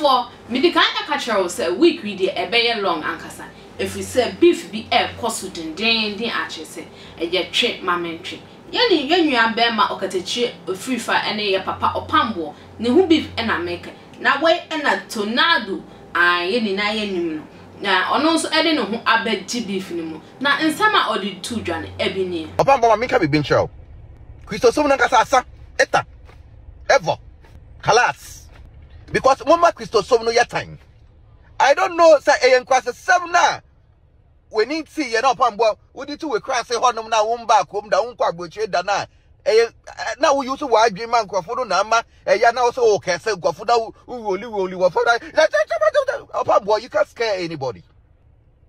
for me the kind of catcher will say week we dey e be long ankasa if we say beef be e koso den ache say e ye twe mamentwe ye ni yenua be ma Okatakyie Afrifa ene ye papa Opambour ne hu beef e na make na we e na Tonardo ye ni na ye nim no na ono so e de ne ho abegye beef ni mu na nsama odi tu dwane e bi ni Opambour ma ka be binchao Kristo so na kasa asa eta ever Kalas. Because Mama Christo so no your time. I don't know say ayen cross 7 na. We need see you know Opambour we need to we cross say honum na won back home da won kwa gboche da na. Na we use wa adwen man kwafo na ma ya na so o kese kwafo da woli wo for that. Opambour you can't scare anybody.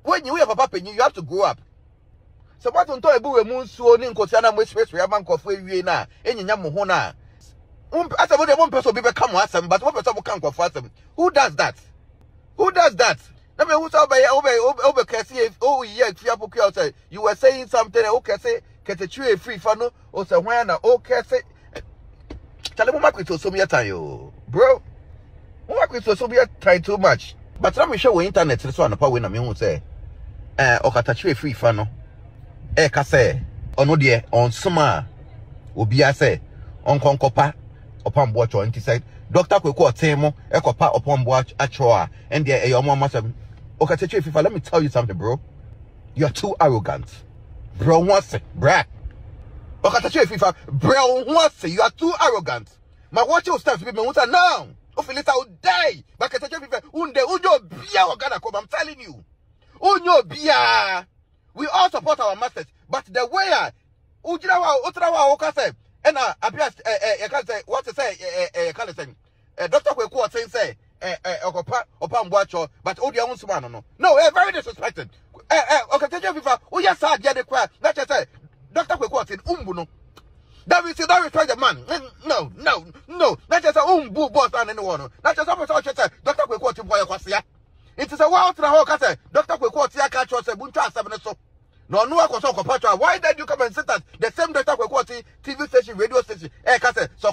When you have papa penny you have to grow up. So what on to ebu we mu nsuo ni nkosia na mo space we man kwafo ewie na enyinya mo ho na. As about one person people come asem, but one person can't go for them. Who does that? Who does that? Let me who's over Cassie. Oh, yeah, you were saying something. Okay, say, get a tree free for no, or say, when okay, say, tell him, Mark, so me time, bro. Mark, so me trying too much. But let me show you internet. This one, the power when I mean, say, Okatakyie free for no, say, on no dear, on summer, Obi, I say, on Concopa. Opambour cho nti said Dr. Kweko Otemo ekopa Opambour achoa and there your mama said Okatakyie Afrifa, let me tell you something, bro. You're too arrogant. Bro wants it, bruh. Okatakyie Afrifa, bro wants it. You are too arrogant. My watch your steps people won't now. Ofilita will die. But Okatakyie Afrifa, unyo bia ogana come. I'm telling you. Unyo bia. We all support our masters, but the way ujirawa otrawa okase and appears I can't say what to say can't say Dr. Kweko say Opambour but all your own man no very disrespected Okatakyie Afrifa oh yes sir the cry let us say Dr. Kweko said umbuno that we say that the man no let us say umbu boss and anyone let us say Dr. Kweko to boy kwasia it is a wild to the Dr. Kweko tia catch us a buncha 7 so no, why did you come and sit at the same Dr. Kweko TV station, radio station? So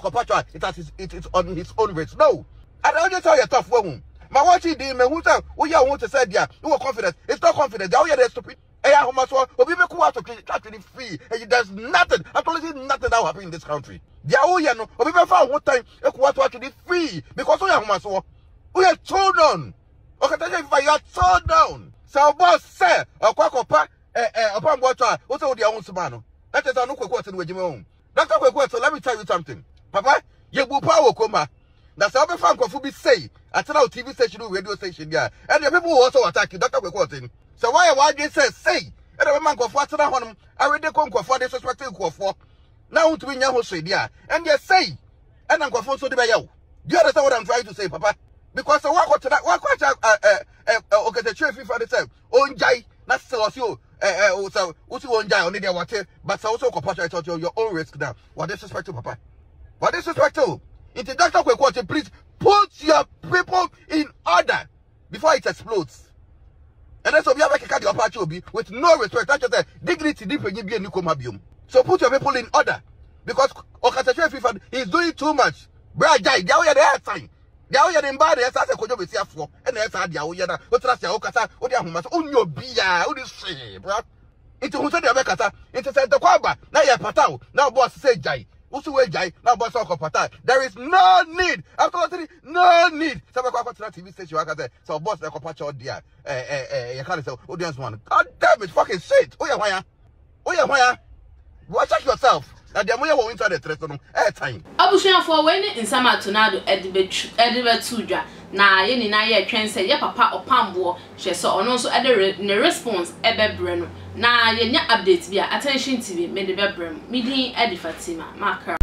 it is on his own rates. No, I don't just tell you tough woman. My watch it, man, who you want to say, yeah, you are confident. It's not confident. They are stupid. How much will be out of country free? And there's nothing, absolutely nothing that will happen in this country. They are all you know, or people found one time, actually free because we are told down. Okatakyie, you are told down. So, boss, sir, or Kwakopa. Opambour also the own Subano. That is no Kweko with him. Dr. Kweko, let me tell you something. Papa, you will power coma. That's how the fan could be say at our TV station, radio station, yeah. And the people also attack you, Dr. Kweko. So why you say, and a man go for one, I read the conquer for disrespecting for. Now to be your say, yeah. And you say, and I'm going to the bayo. Do you understand what I'm trying to say, Papa? Because the work to that, Okatakyie Afrifa the same. On Jai, that's so you. So what you want die on the water, but also compare your own risk now. What disrespect to Papa? What disrespect to? Into Dr. Kweko, please put your people in order before it explodes. And then so we have like a cardio party with no respect. That's just dignity deep in you be. So put your people in order. Because Okatakyie Afrifa is doing too much. Bro, die, they are the time. They are in bad as a cojo with for and that's how they are. What's that? Okata, what they are must own your beer. What do you say, bro? Into who said the Bekata, into said the Kwaba, now you're Patao, now boss say Jai. Who's way Jai, now boss Okata. There is no need, absolutely no need. Some TV station, so boss like a patch out there. You can't say, audience one. God damn it, fucking shit. Oh, yeah, why? Watch out yourself. And the money will enter the restaurant time. Abushia for when in summer Tonardo Edibe Tudra. Na ye na ye twen say ye papa Opambour she so ono so the response ebe breno. Na ye nya update bi attention TV me de be brem. Me din Edifatima Makara.